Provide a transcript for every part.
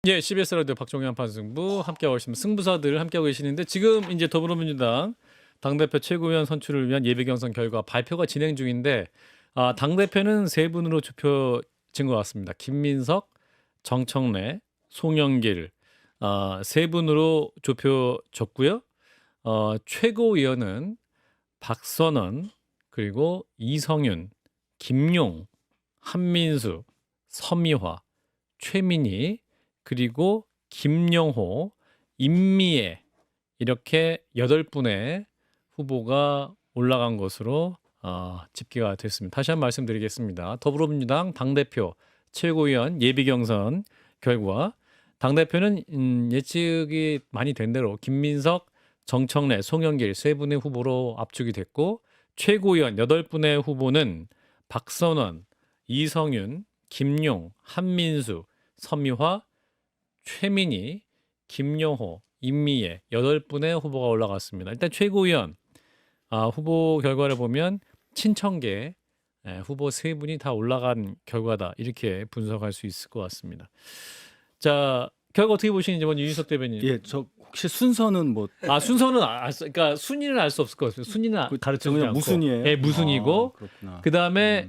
예, CBS 라디오 박종현 판승부 함께하고 있습니다. 승부사들 함께하고 계시는데 지금 이제 더불어민주당 당대표 최고위원 선출을 위한 예비경선 결과 발표가 진행 중인데 당대표는 세 분으로 좁혀진 것 같습니다. 김민석, 정청래, 송영길 세 분으로 좁혀졌고요. 최고위원은 박선원 그리고 이성윤, 김용, 한민수, 서미화, 최민희 그리고 김영호, 임미애 이렇게 8분의 후보가 올라간 것으로 집계가 됐습니다. 다시 한번 말씀드리겠습니다. 더불어민주당 당대표 최고위원 예비경선 결과 당대표는 예측이 많이 된 대로 김민석, 정청래, 송영길 세 분의 후보로 압축이 됐고 최고위원 8분의 후보는 박선원, 이성윤, 김용, 한민수, 서미화, 최민희, 김영호, 임미애 8분의 후보가 올라갔습니다. 일단 최고위원 후보 결과를 보면 친천계 후보 3분이 다 올라간 결과다 이렇게 분석할 수 있을 것 같습니다. 자 결과 어떻게 보시는지 먼저 유인석 대변인. 예, 저 혹시 순서는 뭐 순서는 그러니까 순위는 알 수 없을 것 같아요. 순위는 가르쳐 주지 그냥 않고. 무순이에요? 예, 무순이고 그렇구나. 그다음에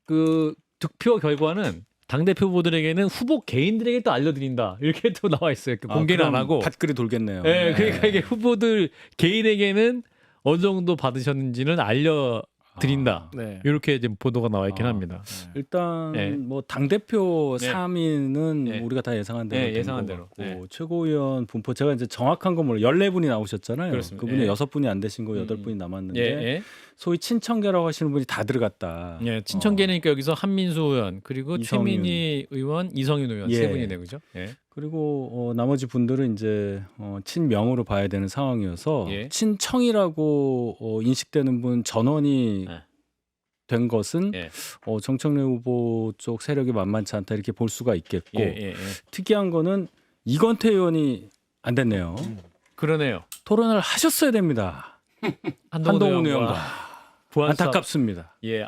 그 득표 결과는 당대표 후보들에게는 후보 개인들에게 또 알려드린다 이렇게 또 나와 있어요. 공개는 안 하고. 밭글이 돌겠네요. 예, 그러니까 이게 후보들 개인에게는 어느 정도 받으셨는지는 알려드린다. 네. 이렇게 이제 보도가 나와 있긴 합니다. 일단 네. 뭐 당 대표 네. 3위는 네. 우리가 다 예상한 대로 네, 된 예상한 것 대로. 같고 네. 최고위원 분포 제가 이제 정확한 건 몰라요. 14분이 나오셨잖아요. 그렇습니다. 그분이 예. 6분이 안 되신 거 8분이 남았는데 예, 소위 친천계라고 하시는 분이 다 들어갔다. 예. 친천계니까 여기서 한민수 의원 그리고 이성윤. 최민희 의원, 이성윤 의원 예. 세 분이네, 그죠? 예. 그리고 나머지 분들은 이제 친명으로 봐야 되는 상황이어서 예. 친청이라고 인식되는 분 전원이 예. 된 것은 예. 정청래 후보 쪽 세력이 만만치 않다 이렇게 볼 수가 있겠고 예. 특이한 거는 이건태 의원이 안 됐네요. 그러네요. 토론을 하셨어야 됩니다. 한동훈 의원과 안타깝습니다. 예,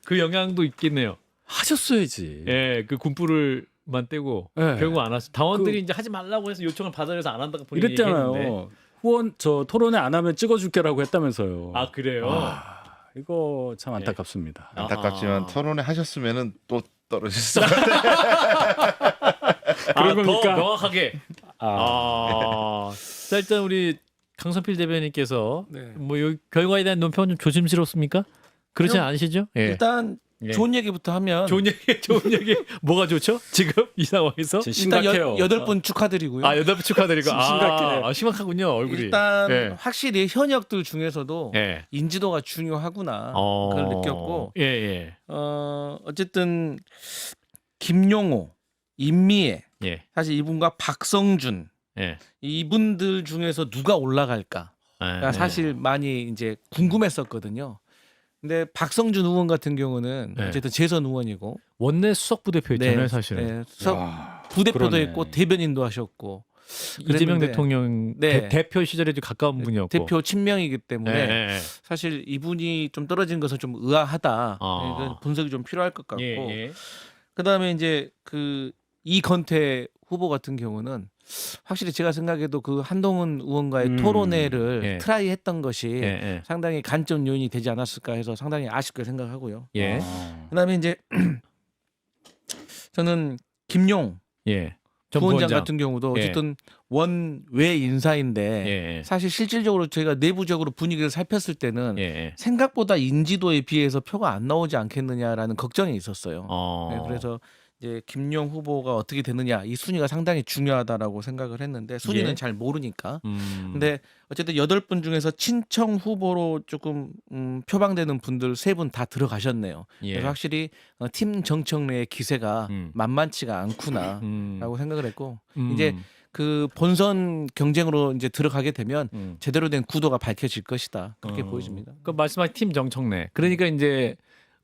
그 영향도 있겠네요. 하셨어야지. 예, 그 군부를만 떼고 예. 결국 안 왔어. 당원들이 이제 하지 말라고 해서 요청을 받아내서 안 한다고 본인이 이랬잖아요. 얘기했는데. 후원 저 토론회 안 하면 찍어줄게라고 했다면서요. 그래요? 이거 참 안타깝습니다. 안타깝지만 토론회 하셨으면은 또 떨어졌을 것 그런 더 겁니까? 명확하게. 자, 일단 우리 강선필 대변인께서 네. 뭐 이 결과에 대한 논평은 좀 조심스럽습니까? 그렇지 그럼 않으시죠? 예. 일단 예. 좋은 얘기부터 하면 좋은 얘기 뭐가 좋죠? 지금 이 상황에서? 지금 일단 심각해요. 8분 축하드리고요. 8분 축하드리고. 심각해. 심각하군요, 얼굴이. 일단 예. 확실히 현역들 중에서도 예. 인지도가 중요하구나 그걸 느꼈고 예. 어쨌든 김용호, 임미애 예. 사실 이분과 박성준 예. 이분들 중에서 누가 올라갈까 예. 사실 많이 이제 궁금했었거든요. 근데 박성준 의원 같은 경우는 네. 어쨌든 재선 의원이고 원내 수석 부대표였잖아요, 사실은. 부대표도 그러네. 했고 대변인도 하셨고 이재명 그랬는데 대통령 네. 대표 시절에도 가까운 분이었고. 대표 친명이기 때문에 예. 사실 이분이 좀 떨어진 것은 좀 의아하다. 이건 분석이 좀 필요할 것 같고 예. 그다음에 이제 그 이건태 후보 같은 경우는 확실히 제가 생각해도 그 한동훈 의원과의 토론회를 예. 트라이했던 것이 예. 상당히 관점 요인이 되지 않았을까 해서 상당히 아쉽게 생각하고요. 예. 그다음에 이제 저는 김용 예. 전 부원장 같은 경우도 예. 어쨌든 원외 인사인데 예. 사실 실질적으로 저희가 내부적으로 분위기를 살폈을 때는 예. 생각보다 인지도에 비해서 표가 안 나오지 않겠느냐라는 걱정이 있었어요. 네, 그래서 이제 김용 후보가 어떻게 되느냐 이 순위가 상당히 중요하다라고 생각을 했는데 순위는 예. 잘 모르니까. 근데 근데 어쨌든 8분 중에서 친청 후보로 조금 표방되는 분들 3분 다 들어가셨네요. 예. 그래서 확실히 팀 정청래의 기세가 만만치가 않구나라고 생각을 했고 이제 그 본선 경쟁으로 이제 들어가게 되면 제대로 된 구도가 밝혀질 것이다. 그렇게 보여집니다. 그 말씀하신 팀 정청래. 그러니까 이제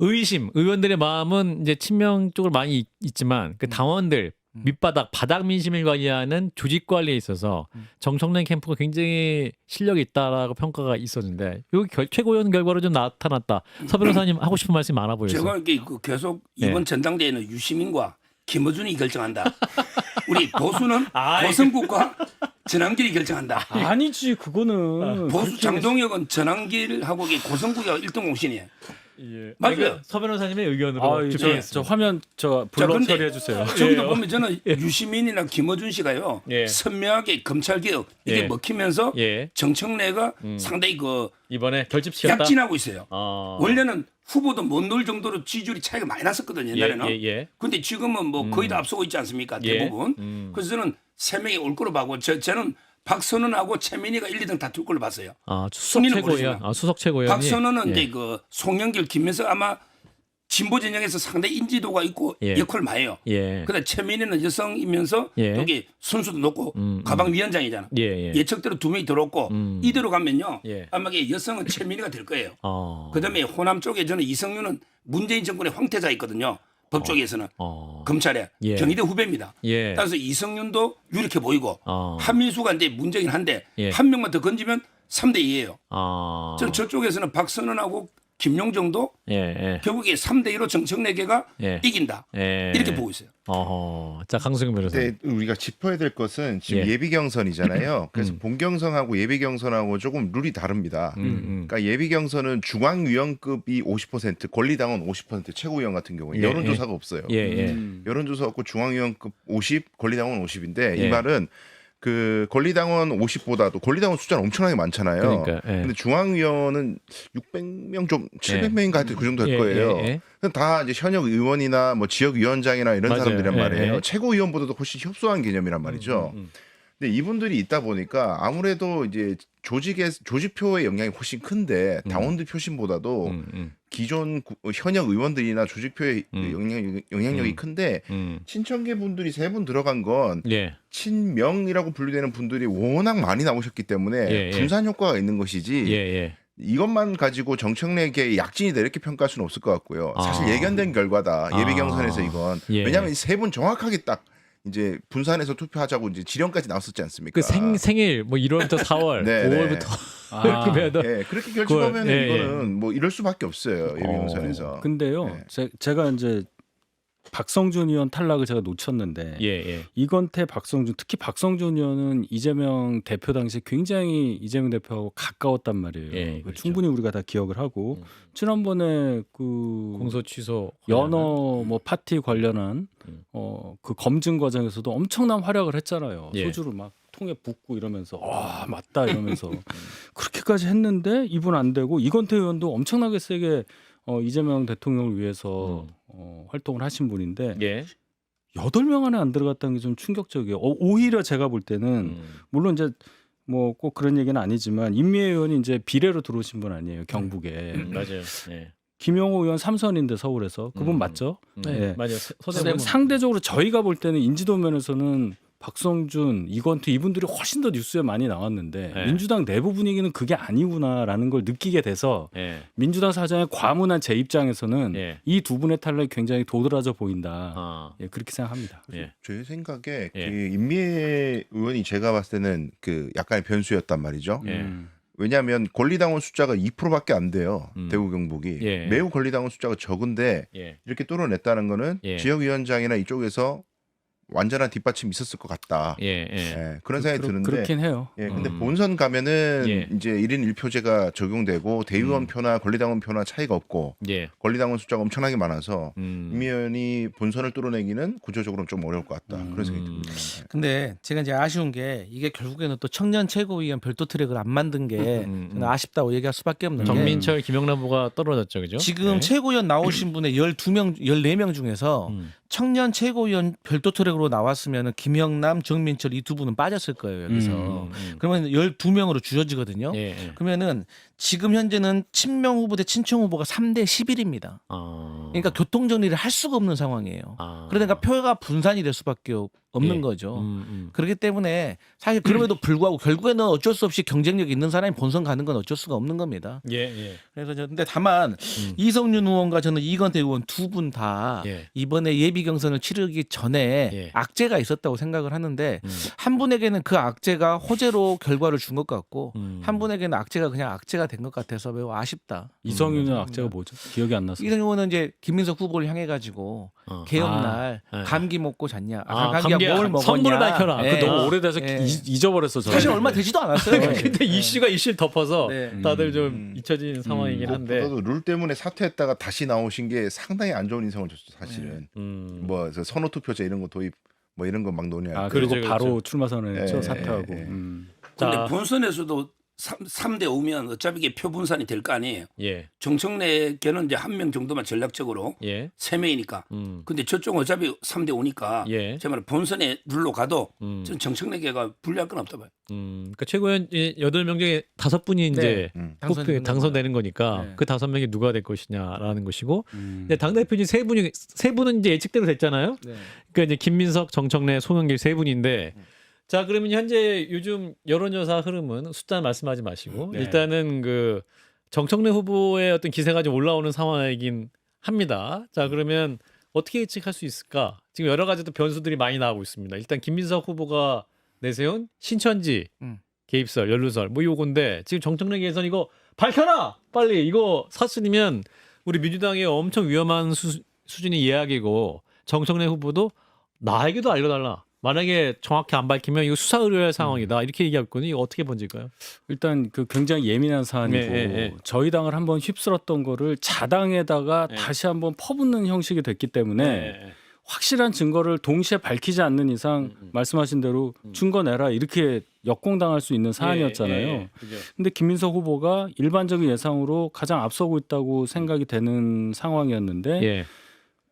의원들의 마음은 이제 친명 쪽으로 많이 있지만 그 당원들 밑바닥 바닥 민심을 관리하는 조직 관리에 있어서 정청래 캠프가 굉장히 실력이 있다라고 평가가 있었는데 여기 최고위원 결과로 좀 나타났다. 서 변호사님 하고 싶은 말씀 많아 보여서. 제가 이렇게 계속 이번 전당대회는 유시민과 김어준이 결정한다. 우리 보수는 아이, 고성국과 전환길이 결정한다. 아니지 그거는 보수 장동혁은 전환길하고 고성국이 1등 공신이에요. 예. 맞아요. 그러니까 서 변호사님의 의견으로 저 집행했습니다. 화면 저 자, 블럭 근데 처리해 주세요. 저기도 보면 저는 유시민이나 김어준 씨가요. 예. 선명하게 검찰개혁 이게 예. 먹히면서 예. 정청래가 상당히 그 이번에 결집시켰다. 약진하고 있어요. 어. 원래는 후보도 못 놓을 정도로 지지율이 차이가 많이 났었거든요. 옛날에는. 예, 예. 근데 지금은 뭐 거의 다 앞서고 있지 않습니까? 예. 대부분. 그래서 저는 세 명이 올 거로 봐고 저는 박선원하고 최민희가 1, 2등 다툴 걸로 봤어요. 아, 수석 순위는 최고위원. 모르지만. 아, 수석 최고위원이. 박선원은 예. 이제 그 송영길, 김민석 아마 진보 진영에서 상당히 인지도가 있고 예. 역할을 많이 해요. 예. 근데 최민희는 여성이면서 예. 여기 순수도 높고 가방위원장이잖아. 예, 예. 예측대로 2명이 들어왔고 이대로 가면요. 예. 아마 이게 여성은 최민희가 될 거예요. 어. 그다음에 호남 쪽에 저는 이성윤은 문재인 정권의 황태자 있거든요. 법조계에서는 검찰에 예. 경희대 후배입니다. 예. 따라서 이성윤도 유력해 보이고 어. 한민수가 이제 문제긴 한데 예. 한 명만 더 건지면 3대 2예요. 아. 저는 저쪽에서는 박선원하고 김용정도 예, 예. 결국에 3대 2로 정청래계가 예. 이긴다. 예. 이렇게 보고 있어요. 자, 강승규 변호사님. 근데 우리가 짚어야 될 것은 지금 예. 예비 경선이잖아요. 그래서 본 경선하고 예비 경선하고 조금 룰이 다릅니다. 그러니까 예비 경선은 중앙위원급이 50%, 권리당원 50%, 최고위원 같은 경우에 예, 여론조사가 없어요. 예, 예. 여론조사 없고 중앙위원급 50, 권리당원 50인데 예. 이 말은 그 권리당원 50보다도 권리당원 숫자는 엄청나게 많잖아요. 그러니까, 예. 근데 중앙위원은 600명 좀 700명인가 하여튼 그 정도 될 예, 거예요. 예, 예. 그럼 다 이제 현역 의원이나 뭐 지역위원장이나 이런 맞아요. 사람들이란 예, 말이에요. 예. 최고위원보다도 훨씬 협소한 개념이란 말이죠. 근데 이분들이 있다 보니까 아무래도 이제 조직표의 영향이 훨씬 큰데 당원들 표심보다도 기존 현역 의원들이나 조직표의 영향력이 큰데 친천계 분들이 3분 들어간 건 예. 친명이라고 분류되는 분들이 워낙 많이 나오셨기 때문에 예, 예. 분산 효과가 있는 것이지 예, 예. 이것만 가지고 정청래계의 약진이다 이렇게 평가할 수는 없을 것 같고요. 사실 아. 예견된 결과다. 예비 경선에서 이건 예. 왜냐하면 이 3분 정확하게 딱 이제 분산해서 투표하자고 이제 지령까지 나왔었지 않습니까? 그 생일 뭐 1월부터 4월, 네, 5월부터 아. 그러면 예, 그렇게 결집하면 예, 예. 이거는 뭐 이럴 수밖에 없어요. 예비 경선에서. 근데요, 네. 제가 이제 박성준 의원 탈락을 제가 놓쳤는데 예, 예. 이건태, 박성준, 특히 박성준 의원은 이재명 대표 당시에 굉장히 이재명 대표하고 가까웠단 말이에요. 예, 그렇죠. 충분히 우리가 다 기억을 하고 지난번에 그 공소 취소 연어 뭐 파티 관련한 그 검증 과정에서도 엄청난 활약을 했잖아요. 예. 소주를 막 통에 붓고 이러면서 와 맞다 이러면서 그렇게까지 했는데 이분 안 되고 이건태 의원도 엄청나게 세게 이재명 대통령을 위해서 활동을 하신 분인데 예. 8명 안에 안 들어갔다는 게 좀 충격적이에요. 오히려 제가 볼 때는 물론 이제 뭐 꼭 그런 얘기는 아니지만 임미애 의원이 이제 비례로 들어오신 분 아니에요. 경북에. 맞아요. 예. 김용호 의원 3선인데 서울에서 그분 맞죠? 네. 맞아요. 근데 서대문. 상대적으로 저희가 볼 때는 인지도 면에서는 박성준, 이건태 이분들이 훨씬 더 뉴스에 많이 나왔는데 네. 민주당 내부 분위기는 그게 아니구나라는 걸 느끼게 돼서 예. 민주당 사정에 과문한 제 입장에서는 예. 이 두 분의 탈락이 굉장히 도드라져 보인다. 아. 예, 그렇게 생각합니다. 예. 제 생각에 예. 그 임미애 의원이 제가 봤을 때는 그 약간의 변수였단 말이죠. 예. 왜냐하면 권리당원 숫자가 2%밖에 안 돼요. 대구 경북이 예. 매우 권리당원 숫자가 적은데 예. 이렇게 뚫어냈다는 거는 예. 지역위원장이나 이쪽에서 완전한 뒷받침이 있었을 것 같다. 예. 예. 예, 그런 생각이 드는데. 그렇긴 해요. 예, 근데 본선 가면은 예. 이제 1인 1표제가 적용되고 대의원 표나 권리당원 표나 차이가 없고 예. 권리당원 숫자가 엄청나게 많아서 음. 임 의원이 본선을 뚫어내기는 구조적으로 좀 어려울 것 같다. 그런 생각이 듭니다. 근데 제가 이제 아쉬운 게 이게 결국에는 또 청년 최고위원 별도 트랙을 안 만든 게 저는 아쉽다고 얘기할 수밖에 없는 게 정민철, 김영남 후보가 떨어졌죠, 그죠? 지금 네. 최고위원 나오신 분의 12명, 14명 중에서 청년 최고위원 별도 트랙으로 나왔으면 김영남, 정민철 이 두 분은 빠졌을 거예요, 여기서. 그러면 12명으로 줄어지거든요. 예. 예. 그러면은 지금 현재는 친명 후보 대 친청 후보가 3대 11입니다. 아. 그러니까 교통 정리를 할 수가 없는 상황이에요. 아. 그러니까 표가 분산이 될 수밖에 없는 예. 거죠. 그렇기 때문에 사실 그럼에도 불구하고 결국에는 어쩔 수 없이 경쟁력 있는 사람이 본선 가는 건 어쩔 수가 없는 겁니다. 예, 예. 그래서 근데 다만 이성윤 의원과 저는 이건태 의원 두 분 다 예. 이번에 예비 경선을 치르기 전에 예. 악재가 있었다고 생각을 하는데 한 분에게는 그 악재가 호재로 결과를 준 것 같고 한 분에게는 악재가 그냥 악재가 된 것 같아서 매우 아쉽다. 이성윤의 악재가 뭐죠? 기억이 안 나서. 이성윤 의원은 이제 김민석 후보를 향해 가지고 개업날 예. 감기 먹고 잤냐? 감기 뭘 먹었냐? 선물을 밝혀라. 예. 그거 너무 오래돼서 예. 잊어버렸어. 저는. 사실 얼마 되지도 않았어요. 근데 이슈가 이슈를 덮어서 네. 다들 좀 잊혀진 상황이긴 한데. 저도 룰 때문에 사퇴했다가 다시 나오신 게 상당히 안 좋은 인상을 줬죠 사실은. 뭐 선호 투표제 이런 거 도입 뭐 이런 거 막 논의할 아 때. 그리고 그렇죠, 바로 그렇죠. 출마 선언했죠. 예, 사퇴하고. 예, 예. 근데 자. 본선에서도 3대 5면 어차피 이게 표 분산이 될 거 아니에요. 예. 정청래께는 이제 한 명 정도만 전략적으로 예. 3명이니까. 근데 저쪽은 어차피 3대 5니까 예. 제 말은 본선에 룰로 가도 저는 정청래계가 불리할 건 없다 봐요. 그러니까 최고위원 8명 중에 5분이 이제 당선되는 당선되는 거니까 네. 그 5명이 누가 될 것이냐라는 것이고 근데 당대표님 세 분은 이제 예측대로 됐잖아요. 네. 그러니까 이제 김민석, 정청래, 송영길 세 분인데 자 그러면 현재 요즘 여론조사 흐름은 숫자 말씀하지 마시고 네. 일단은 그 정청래 후보의 어떤 기세가 좀 올라오는 상황이긴 합니다. 자 그러면 어떻게 예측할 수 있을까? 지금 여러 가지 또 변수들이 많이 나오고 있습니다. 일단 김민석 후보가 내세운 신천지 개입설, 연루설 뭐 요건데 지금 정청래 계선 이거 밝혀라 빨리 이거 사실이면 우리 민주당의 엄청 위험한 수준의 이야기고 정청래 후보도 나에게도 알려달라. 만약에 정확히 안 밝히면 이거 수사 의뢰할 상황이다 이렇게 얘기했거든요. 이거 어떻게 번질까요? 일단 그 굉장히 예민한 사안이고 네, 네, 네. 저희 당을 한번 휩쓸었던 거를 자당에다가 네. 다시 한번 퍼붓는 형식이 됐기 때문에 확실한 증거를 동시에 밝히지 않는 이상 말씀하신 대로 증거 내라 이렇게 역공당할 수 있는 사안이었잖아요. 그죠. 근데 김민석 후보가 일반적인 예상으로 가장 앞서고 있다고 생각이 되는 상황이었는데 예.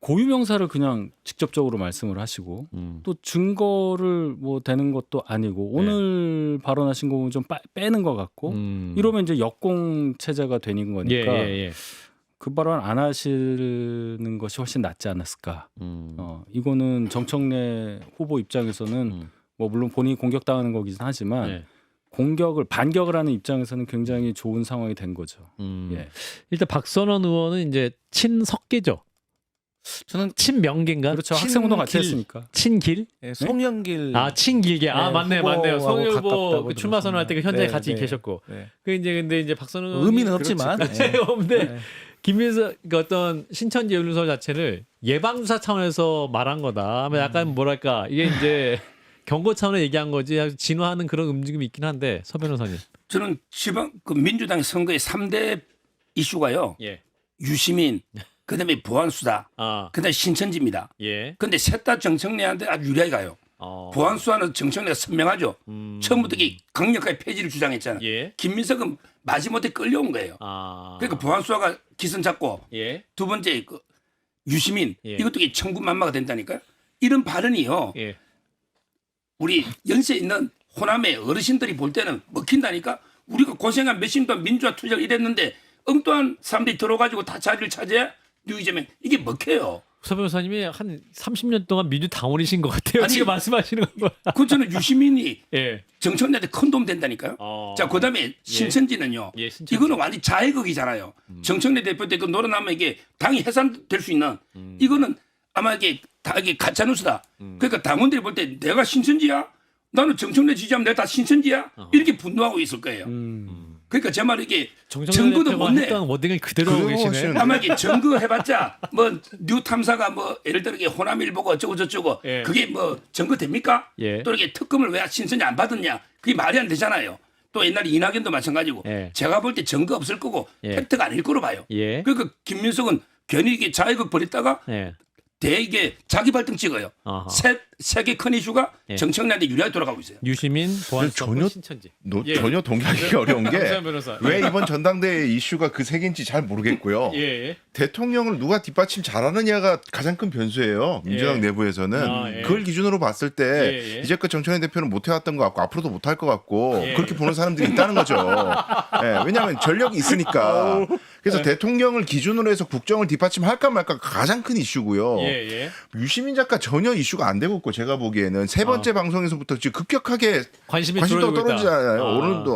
고유명사를 그냥 직접적으로 말씀을 하시고 또 증거를 뭐 되는 것도 아니고 오늘 발언하신 거 보면 좀 빼는 것 같고 이러면 이제 역공 체제가 되는 거니까 예. 그 발언 안 하시는 것이 훨씬 낫지 않았을까. 이거는 정청래 후보 입장에서는 뭐 물론 본인이 공격당하는 거긴 하지만 예. 반격을 하는 입장에서는 굉장히 좋은 상황이 된 거죠. 예. 일단 박선원 의원은 이제 친석계죠. 저는 그렇죠. 친명계인가? 학생운동 같이 했으니까. 친길? 예, 송영길 친길계. 네, 맞네요. 후보하고 송영 후보 가깝다고 그 출마 선언할 때 그 현장에 네, 같이 네. 계셨고. 네. 그 이제 근데 이제 박선원 의원이 의미는 없지만 네. 없는데 김민석 그 어떤 신천지 연루설 자체를 예방주사 차원에서 말한 거다. 하면 약간 뭐랄까 이게 이제 경고 차원에 얘기한 거지 진화하는 그런 움직임이 있긴 한데 서 변호사님. 저는 지방 그 민주당 선거의 3대 이슈가요. 예. 유시민, 그다음에 보안수사, 그다음에 신천지입니다. 예. 근데 셋 다 정청래한테 아주 유리하게 가요. 보안수사는 정청래가 선명하죠. 처음부터 이게 강력하게 폐지를 주장했잖아요. 예. 김민석은 마지못해 끌려온 거예요. 그러니까 보안수사가 기선 잡고 예. 두 번째 그 유시민 예. 이것도 이게 천군만마가 된다니까요. 이런 발언이요. 예. 우리 연세 있는 호남의 어르신들이 볼 때는 먹힌다니까. 우리가 고생한 몇십 년 민주화 투자를 이랬는데 엉뚱한 사람들이 들어가지고 다 자리를 차지해 뉴이재명 이게 먹혀요. 서 변호사님이 한 30년 동안 민주당원이신 것 같아요. 아니, 지금 말씀하시는 거. 그 저는 유시민이 예. 정청래한테 큰 도움 된다니까요. 자, 그다음에 신천지는요. 예, 신천지. 이거는 완전 자해극이잖아요. 정청래 대표 때 그 노래나면 이게 당이 해산될 수 있는 이거는 아마 이게 다 이게 가짜 뉴스다. 그러니까 당원들이 볼 때 내가 신천지야? 나는 정청래 지지하면 내가 다 신천지야? 이렇게 분노하고 있을 거예요. 그러니까 제 말 이게 증거도 못 내. 했던 워딩을 그대로 하고 그대로 계시네. 하시는 아마 이게 증거 해봤자 뭐 뉴 탐사가 뭐 예를 들어 이게 호남일보가 어쩌고 저쩌고 예. 그게 뭐 증거 됩니까? 예. 또 이렇게 특검을 왜 신선이 안 받았냐? 그게 말이 안 되잖아요. 또 옛날에 이낙연도 마찬가지고 예. 제가 볼 때 증거 없을 거고 예. 팩트가 아닐 거로 봐요. 예. 그러니까 김민석은 괜히 이게 자해극 벌였다가 예. 이게 자기 발등 찍어요. 아하. 세계 큰 이슈가 예. 정청래한테 유리하게 돌아가고 있어요. 유시민 보안수사 전혀- 신천지. 전혀 동의하기 어려운 게 강수현 변호사. 왜 이번 전당대회 이슈가 그 세 개인지 잘 모르겠고요. 예. 대통령을 누가 뒷받침 잘하느냐가 가장 큰 변수예요. 민주당 예. 내부에서는 예. 그걸 기준으로 봤을 때 예. 이제껏 정청래 대표는 못 해왔던 것 같고 앞으로도 못 할 것 같고 예. 그렇게 보는 사람들이 있다는 거죠. 예, 왜냐하면 전력이 있으니까. 그래서 대통령을 기준으로 해서 국정을 뒷받침할까 말까 가장 큰 이슈고요. 예. 유시민 작가 전혀 이슈가 안 되고 있거든요. 있고 제가 보기에는 세 번째 방송에서부터 지금 급격하게 관심이 관심도가 줄어들고 있다. 떨어지잖아요.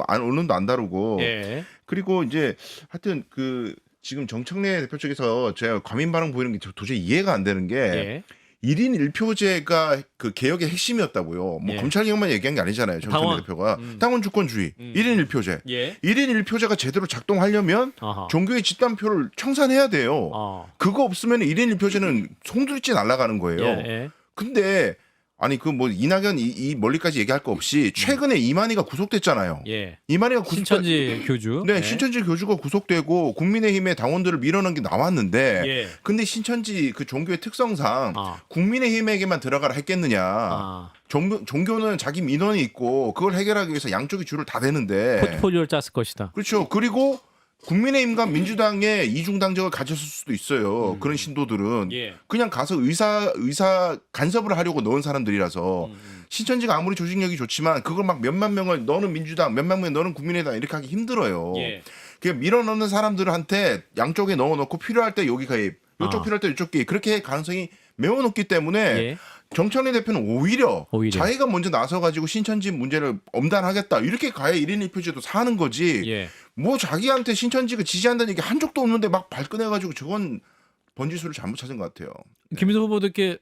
언론도 안 다루고. 예. 그리고 이제 하여튼 그 지금 정청래 대표 쪽에서 제가 과민 반응 보이는 게 도저히 이해가 안 되는 게 예. 1인 1표제가 그 개혁의 핵심이었다고요. 뭐 예. 검찰 개혁만 얘기한 게 아니잖아요. 정청래 당원. 대표가 당원 주권주의, 1인 1표제. 예. 1인 1표제가 제대로 작동하려면 아하. 종교의 집단표를 청산해야 돼요. 그거 없으면 1인 1표제는 송두리째 날아가는 거예요. 예. 근데 아니 그 뭐 이낙연 이 멀리까지 얘기할 거 없이 최근에 이만희가 구속됐잖아요. 예. 이만희가 신천지 교주. 네, 예. 신천지 교주가 구속되고 국민의힘의 당원들을 밀어넣은 게 나왔는데 예. 근데 신천지 그 종교의 특성상 아. 국민의힘에게만 들어가라 했겠느냐. 아. 종교는 자기 민원이 있고 그걸 해결하기 위해서 양쪽이 줄을 다 대는데 포트폴리오를 짰을 것이다. 그렇죠. 그리고 국민의힘과 민주당의 이중 당적을 가졌을 수도 있어요. 그런 신도들은 예. 그냥 가서 의사 간섭을 하려고 넣은 사람들이라서 신천지가 아무리 조직력이 좋지만 그걸 막 몇만 명을 너는 민주당, 몇만 명 너는 국민의당 이렇게 하기 힘들어요. 예. 그냥 밀어넣는 사람들한테 양쪽에 넣어놓고 필요할 때 여기 가입, 이쪽 아. 필요할 때 이쪽 가입 그렇게 할 가능성이 매우 높기 때문에 예. 정청래 대표는 오히려 오히려. 자기가 먼저 나서가지고 신천지 문제를 엄단하겠다 이렇게 가야 1인 1표제도 사는 거지. 예. 뭐 자기한테 신천지가 지지한다는 얘기 한 적도 없는데 막 발끈해가지고 저건 번지수를 잘못 찾은 것 같아요. 김민수 후보도 이렇게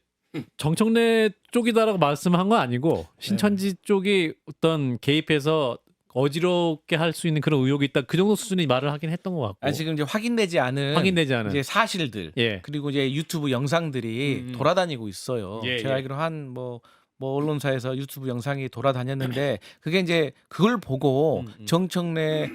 정청래 쪽이다라고 말씀한 건 아니고 신천지 쪽이 어떤 개입해서 어지럽게 할 수 있는 그런 의혹이 있다. 그 정도 수준의 말을 하긴 했던 것 같고. 지금 이제 확인되지 않은 이제 사실들 예. 그리고 이제 유튜브 영상들이 돌아다니고 있어요. 예, 제가 예. 알기로 한 뭐 언론사에서 유튜브 영상이 돌아다녔는데 그게 이제 그걸 보고 정청래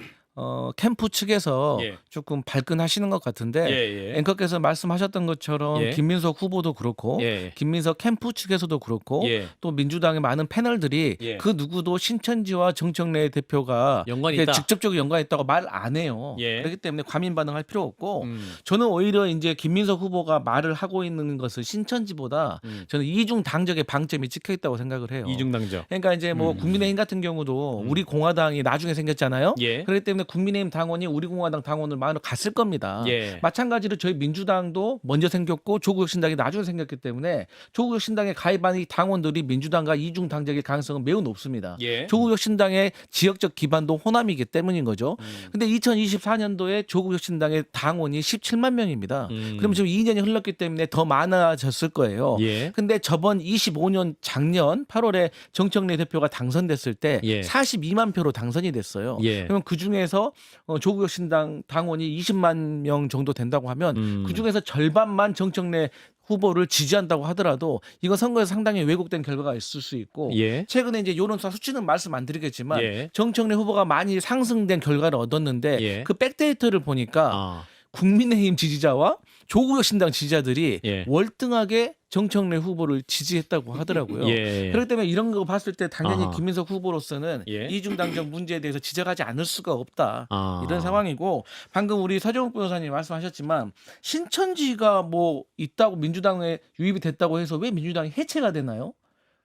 캠프 측에서 예. 조금 발끈하시는 것 같은데 예. 앵커께서 말씀하셨던 것처럼 예. 김민석 후보도 그렇고 예. 김민석 캠프 측에서도 그렇고 예. 또 민주당의 많은 패널들이 예. 그 누구도 신천지와 정청래 대표가 연관이 있다. 직접적으로 연관이 있다고 말 안 해요. 예. 그렇기 때문에 과민 반응할 필요 없고 저는 오히려 이제 김민석 후보가 말을 하고 있는 것은 신천지보다 저는 이중 당적의 방점이 찍혀 있다고 생각을 해요. 이중당적. 그러니까 이제 뭐 국민의힘 같은 경우도 우리 공화당이 나중에 생겼잖아요. 예. 그렇기 때문에 국민의힘 당원이 우리 공화당 당원을 마음으로 갔을 겁니다. 예. 마찬가지로 저희 민주당도 먼저 생겼고 조국혁신당이 나중에 생겼기 때문에 조국혁신당에 가입한 이 당원들이 민주당과 이중 당적일 가능성은 매우 높습니다. 예. 조국혁신당의 지역적 기반도 호남이기 때문인 거죠. 근데 2024년도에 조국혁신당의 당원이 17만 명입니다. 그럼 지금 2년이 흘렀기 때문에 더 많아졌을 거예요. 예. 근데 저번 25년 작년 8월에 정청래 대표가 당선됐을 때 예. 42만 표로 당선이 됐어요. 예. 그러면 그 중에서 조국혁신당 당원이 20만 명 정도 된다고 하면 그 중에서 절반만 정청래 후보를 지지한다고 하더라도 이건 선거에서 상당히 왜곡된 결과가 있을 수 있고 예. 최근에 이제 여론조사 수치는 말씀 안 드리겠지만 예. 정청래 후보가 많이 상승된 결과를 얻었는데 예. 그 백데이터를 보니까 아. 국민의힘 지지자와 조국혁신당 지지자들이 예. 월등하게 정청래 후보를 지지했다고 하더라고요. 예. 그렇기 때문에 이런 거 봤을 때 당연히 아하. 김민석 후보로서는 예. 이중당적 문제에 대해서 지적하지 않을 수가 없다. 아. 이런 상황이고 방금 우리 서정욱 변호사님 말씀하셨지만 신천지가 뭐 있다고 민주당에 유입이 됐다고 해서 왜 민주당이 해체가 되나요?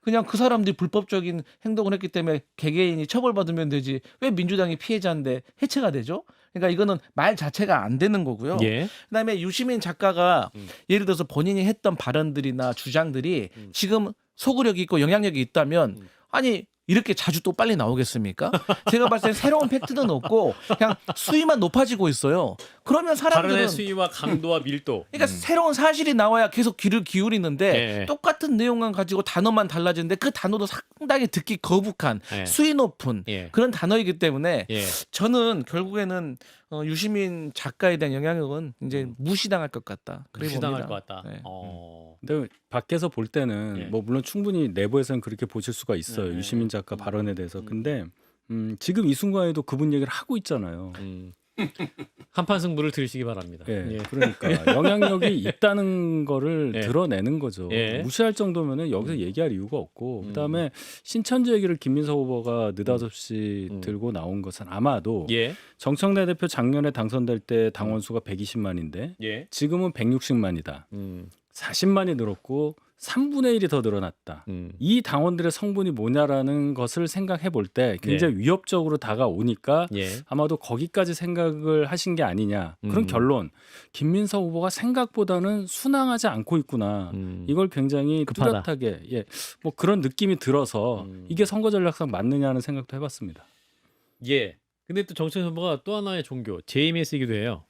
그냥 그 사람들이 불법적인 행동을 했기 때문에 개개인이 처벌받으면 되지 왜 민주당이 피해자인데 해체가 되죠? 그러니까 이거는 말 자체가 안 되는 거고요. 예. 그다음에 유시민 작가가 예를 들어서 본인이 했던 발언들이나 주장들이 지금 소구력이 있고 영향력이 있다면 아니 이렇게 자주 또 빨리 나오겠습니까? 제가 봤을 때 새로운 팩트는 없고 그냥 수위만 높아지고 있어요. 그러면 사람들은 발언의 수위와 강도와 밀도. 그러니까 새로운 사실이 나와야 계속 귀를 기울이는데 예. 똑같은 내용만 가지고 단어만 달라지는데 그 단어도 상당히 듣기 거북한 예. 수위 높은 예. 그런 단어이기 때문에 예. 저는 결국에는 유시민 작가에 대한 영향력은 이제 무시당할 것 같다. 그래 무시당할 봅니다. 것 같다. 네. 근데 밖에서 볼 때는 예. 뭐 물론 충분히 내부에서는 그렇게 보실 수가 있어요. 네. 유시민 작가 발언에 대해서. 근데 지금 이 순간에도 그분 얘기를 하고 있잖아요. 한판 승부를 들으시기 바랍니다. 예, 그러니까 영향력이 있다는 거를 예. 드러내는 거죠. 예. 무시할 정도면은 여기서 얘기할 이유가 없고 그다음에 신천지 얘기를 김민석 후보가 느닷없이 들고 나온 것은 아마도 예. 정청래 대표 작년에 당선될 때 당원 수가 120만인데 예. 지금은 160만이다. 40만이 늘었고 3분의 1이 더 늘어났다. 이 당원들의 성분이 뭐냐라는 것을 생각해 볼 때 굉장히 위협적으로 다가오니까 예. 아마도 거기까지 생각을 하신 게 아니냐. 그런 결론. 김민석 후보가 생각보다는 순항하지 않고 있구나. 이걸 굉장히 급하다. 뚜렷하게 뭐 그런 느낌이 들어서 이게 선거 전략상 맞느냐는 생각도 해봤습니다. 예. 근데 또 정치인 후보가 또 하나의 종교 JMS이기도 해요.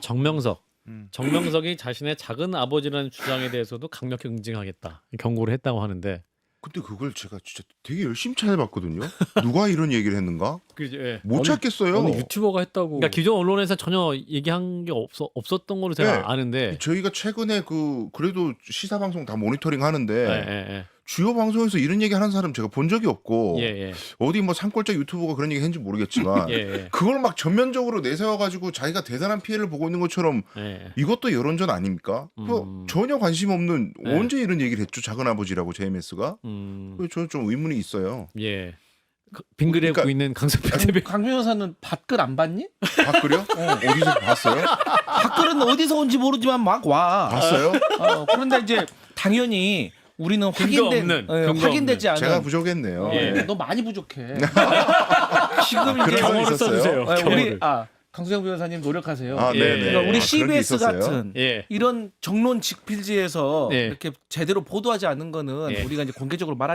정명석. 정명석이 자신의 작은 아버지라는 주장에 대해서도 강력히 응징하겠다 경고를 했다고 하는데. 근데 그걸 제가 진짜 되게 열심히 찾아봤거든요. 누가 이런 얘기를 했는가? 그죠? 예. 못 찾겠어요. 어느 유튜버가 했다고. 그러니까 기존 언론에서 전혀 얘기한 게 없었던 걸로 제가 네. 아는데. 저희가 최근에 그래도 시사 방송 다 모니터링 하는데 예. 주요 방송에서 이런 얘기 하는 사람 제가 본 적이 없고 예. 어디 뭐 산골짜 유튜버가 그런 얘기 했는지 모르겠지만 예. 그걸 막 전면적으로 내세워 가지고 자기가 대단한 피해를 보고 있는 것처럼 예. 이것도 여론전 아닙니까? 뭐 전혀 관심 없는 네. 언제 이런 얘기를 했죠? 작은 아버지라고 JMS가? 저는 좀 의문이 있어요. 예. 빙그레 그러니까- 고 있는 강석필 대표. 강 변호사는 밭글 안 봤니? 밖을요? 어디서 봤어요? 밭글은 어디서 온지 모르지만 막 와. 봤어요? 그런데 이제 당연히 우리는 없는, 근거 확인되지 않은. 제가 부족했네요. 예. 너 많이 부족해. 지금 그런 이제 건 경험을 있었어요? 써주세요. 우리 경험을. 강수영 변호사님 노력하세요. 아, 예. 네네. 그러니까 우리 아, 그런 게 CBS 있었어요? 같은 예. 이런 정론 직필지에서 예. 이렇게 제대로 보도하지 않는 거는 예. 우리가 이제 공개적으로 말하지